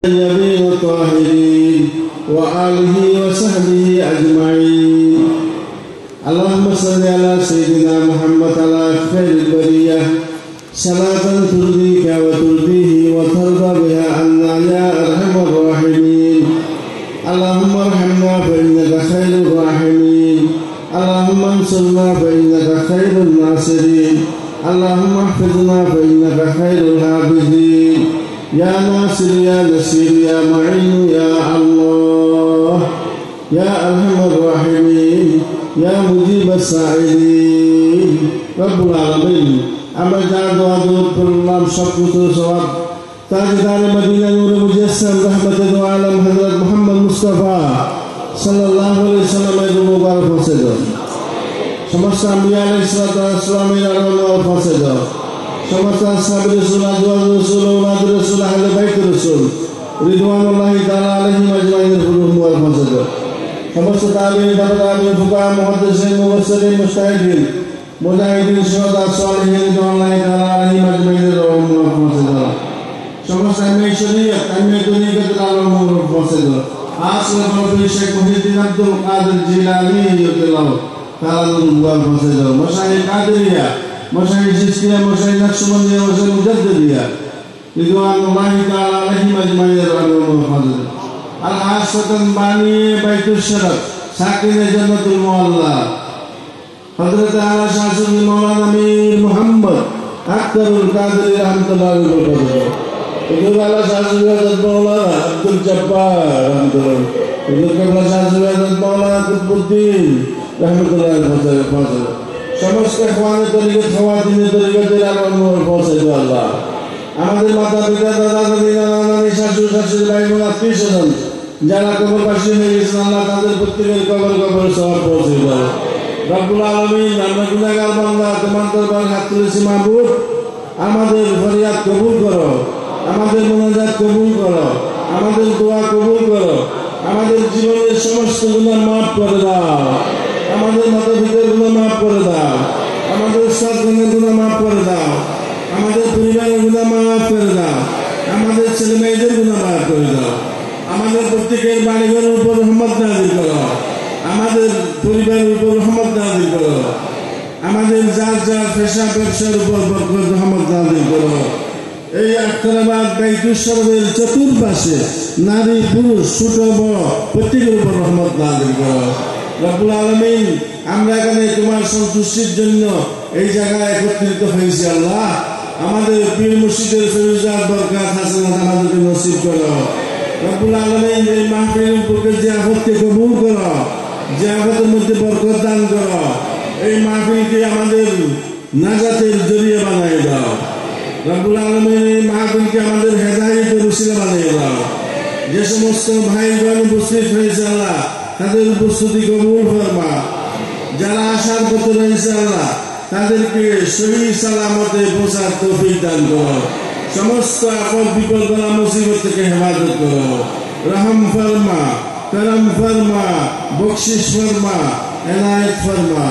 الطيبين الطاهرين وآله وصحبه أجمعين. اللهم صل على سيدنا محمد على خير البرية صلاة ترضيك وترضيه وترضى بها عنا يا أرحم الراحمين. اللهم ارحمنا فإنك خير الراحمين. اللهم انصرنا فإنك خير الناصرين. اللهم احفظنا فإنك خير الحافظين. يا ناصر يا نصير يا معين يا الله يا أرحم الراحمين يا مجيب السائلين. رب العالمين আমরা যার দোয়া দূর করলাম সবকিছু সওয়াব তাজদার মদিনা নূরে মুজাসসাম রহমতে দো আলম হযরত মুহাম্মদ মুস্তাফা সাল্লাল্লাহু আলাইহি ওয়াসাল্লামের মুবারক পৌঁছে দাও। সমস্ত আম্বিয়া আলাইহিস সালামের আরওয়াহ পৌঁছে দাও। সমস্ত আসহাবে রাসূল আজওয়াজ রাসূল ওলাদ রাসূল আহলে বাইত রাসূল রিদওয়ানুল্লাহি তাআলা আলাইহিম আজমাইনের রূহ মুবারক পৌঁছে দাও। সমস্ত তাবিঈন তাবিঈন ফুকাহা মুহাদ্দিসিন মুফাসসিরিন মুজতাহিদিন মুজাহিদিন শুহাদা সালিহিন রিদওয়ানুল্লাহি তাআলা আলাইহিম আজমাইনের রূহ মুবারক পৌঁছে দাও। সমস্ত আইনে শরীয়ত আইনে তরিকতের আলো মুবারক পৌঁছে দাও। আসল হযরত শেখ মুহিউদ্দিন আব্দুল কাদের জিলানী রাদিয়াল্লাহু তাআলা মুবারক পৌঁছে দাও। মাশায়েখ কাদেরিয়া মাশায়েখ চিশতিয়া মাশায়েখ নকশবন্দিয়া মাশায়েখ মুজাদ্দিদিয়া রিদওয়ানুল্লাহি তাআলা আলাইহিম আজমাইনের রূহ মুবারক পৌঁছে দাও। আল হাসান বানি বাইতুল শরফ সাকিনে জান্নাতুল মুআল্লা হযরত আলা শাহসুফি মাওলানা মীর মুহাম্মদ আক্তারুল কাদেরী রাহমাতুল্লাহি আলাইহি হুজুর আলা শাহসুফি হযরত মাওলানা আব্দুল জব্বার রাহমাতুল্লাহি হুজুর আলা শাহসুফি হযরত মাওলানা কুতুবউদ্দিন রাহমাতুল্লাহি আলাইহি সমস্ত ইখওয়ানে তরিকত খাওয়াতিনে তরিকতের আলো পৌঁছে দাও আল্লাহ। আমাদের মাতা পিতা দাদা দাদি নানা নানি শাশুড়ি শাশুড়ি ভাই বোন আত্মীয় স্বজন যারা কবরবাসী হয়ে গেছেন আল্লাহ তাদের প্রত্যেকের কবর সওয়াব পৌঁছে দাও। রব্বুল আলামিন আমরা গুনাহগার বান্দা তোমার দরবারে হাত তুলেছি মাহবুব আমাদের ফরিয়াদ কবুল করো, আমাদের মুনাজাত কবুল করো, আমাদের দোয়া কবুল করো, আমাদের জীবনের সমস্ত গুনাহ মাফ করে দাও, আমাদের মাতা পিতার গুনাহ মাফ করে দাও, আমাদের উস্তাদগণের গুনাহ মাফ করে দাও, আমাদের পরিবারের গুনাহ মাফ করে দাও, আমাদের ছেলে মেয়েদের গুনাহ মাফ করে দাও, আমাদের প্রত্যেকের বাড়িঘরের উপর রহমত নাযিল করো, আমাদের পরিবারের উপর রহমত নাযিল করো, আমাদের যার যার পেশা ব্যবসার উপর বরকত রহমত নাযিল করো। এই আখতারাবাদ বাইতুল শরফের চতুর্পাশে নারী পুরুষ ছোট বড় প্রত্যেকের উপর রহমত নাযিল করো। রব্বুল আলামিন আমরা এখানে তোমার সন্তুষ্টির জন্য এই জায়গায় একত্রিত হয়েছি আল্লাহ। আমাদের পীর মুর্শিদের ফেরজাত বরকত হাসানাত আমাদেরকে নসিব করো। রব্বুল আলামিন এই মাহফিলের উপরে যে আফতকে কবুল করো, যে আফতের মধ্যে বরকত দান করো, এই মাহফিলকে আমাদের নাজাতের জরিয়া বানিয়ে দাও। রব্বুল আলামিন এই মাহফিলকে আমাদের হেদায়েতের ওসিলা বানিয়ে দাও। যে সমস্ত ভাইগণ উপস্থিত হয়েছে আল্লাহ তাদের উপস্থিতি কবুল ফরমা। যারা আসার পথে রয়েছে আল্লাহ তাদেরকে সহি সালামতে পৌঁছার তৌফিক দান করো। সমস্ত আপদ বিপদ বালা মুসিবত থেকে হেফাজত করো। রহম ফরমা, করম ফরমা, বখশিশ ফরমা, এনায়েত ফরমা।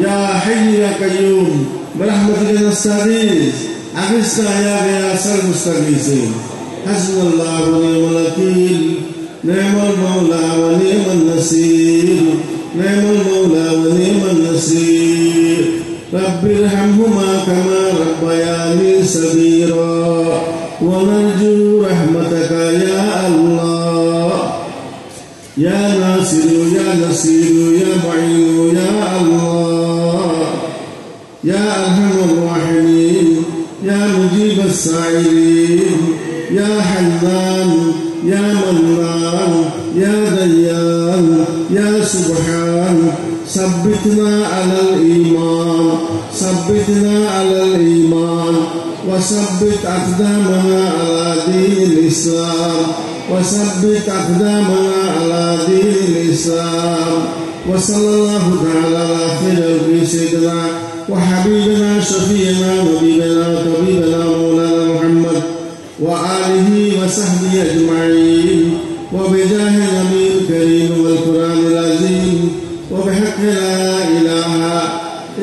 ইয়া হাইয়্যু ইয়া কাইয়্যুম বিরহমাতিকা নাস্তাগীস আগিসনা ইয়া গিয়াসাল মুস্তাগীসিন। হাসবুনাল্লাহু ওয়া নি'মাল ওয়াকিল নি'মাল মাওলা ওয়া নি'মান নাসীর নি'মাল মাওলা ওয়া নি'মান নাসীর। রব্বিরহামহুমা কামা রাব্বায়ানি সগীরা ওয়া নারজু রাহমাতাকা ইয়া আল্লাহ ইয়া নাসিরু ইয়া নাসিরু ইয়া মুঈনু ইয়া আল্লাহ ইয়া আরহামার রাহিমিন ইয়া মুজিবাস সাইলিন ইয়া হান্নান ইয়া মান্নান ইয়া দাইয়ান ইয়া সুবহান ثبتنا على الإيمان ثبتنا على الإيمان وثبت أقدامنا على دين الإسلام وثبت أقدامنا على دين الإسلام. وصلى الله تعالى على خير سيدنا وحبيبنا شفيعنا نبينا وطبيبنا مولانا محمد وآله وصحبه أجمعين وبجاه النبي الكريم والقرآن العظيم وبحق لا إله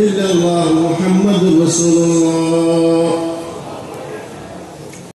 إلا الله محمد رسول الله.